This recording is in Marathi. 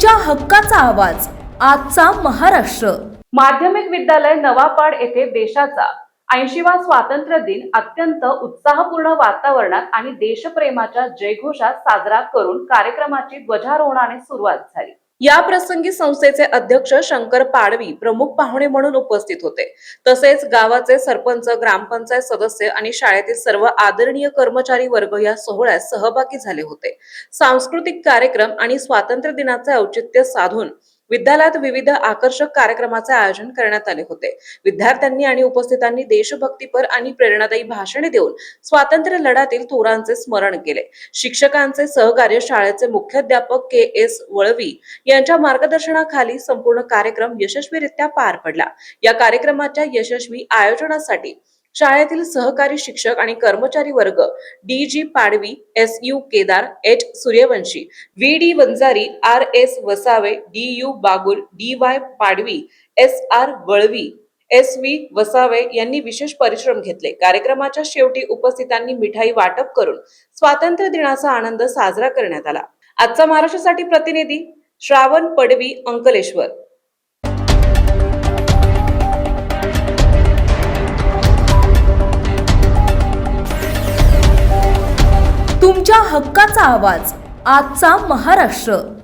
तुमच्या हक्काचा आवाज आजचा महाराष्ट्र। माध्यमिक विद्यालय नवापाड येथे देशाचा 80वा स्वातंत्र्य दिन अत्यंत उत्साहपूर्ण वातावरणात आणि देशप्रेमाच्या जयघोषात साजरा करून कार्यक्रमाची ध्वजारोहणाने सुरुवात झाली। या प्रसंगी संस्थेचे अध्यक्ष शंकर पाडवी प्रमुख पाहुणे म्हणून उपस्थित होते। तसेच गावाचे सरपंच, ग्रामपंचायत सदस्य आणि शाळेतील सर्व आदरणीय कर्मचारी वर्ग या सोहळ्यात सहभागी झाले होते। सांस्कृतिक कार्यक्रम आणि स्वातंत्र्य दिनाचे औचित्य साधून विद्यालयात विविध आकर्षक कार्यक्रमाचे आयोजन करण्यात आले होते। विद्यार्थ्यांनी आणि उपस्थितांनी देशभक्तीपर आणि प्रेरणादायी भाषणे देऊन स्वातंत्र्य लढ्यातील थोरांचे स्मरण केले। शिक्षकांचे सहकार्य शाळेचे मुख्याध्यापक के.एस. वळवी यांच्या मार्गदर्शनाखाली संपूर्ण कार्यक्रम यशस्वीरित्या पार पडला। या कार्यक्रमाच्या यशस्वी आयोजनासाठी शाळेतील सहकारी शिक्षक आणि कर्मचारी वर्ग D G. Padvi, S U. Kedar, H. Suryavanshi, V D. Vanjari, R S. Vasave, D U. Bagul, D Y. Padvi, S R. Valvi, S V. Vasave यांनी विशेष परिश्रम घेतले। कार्यक्रमाच्या शेवटी उपस्थितांनी मिठाई वाटप करून स्वातंत्र्य दिनाचा आनंद साजरा करण्यात आला। आजचा महाराष्ट्रासाठी प्रतिनिधी श्रावण पडवी, अंकलेश्वर। तुमच्या हक्काचा आवाज आजचा महाराष्ट्र।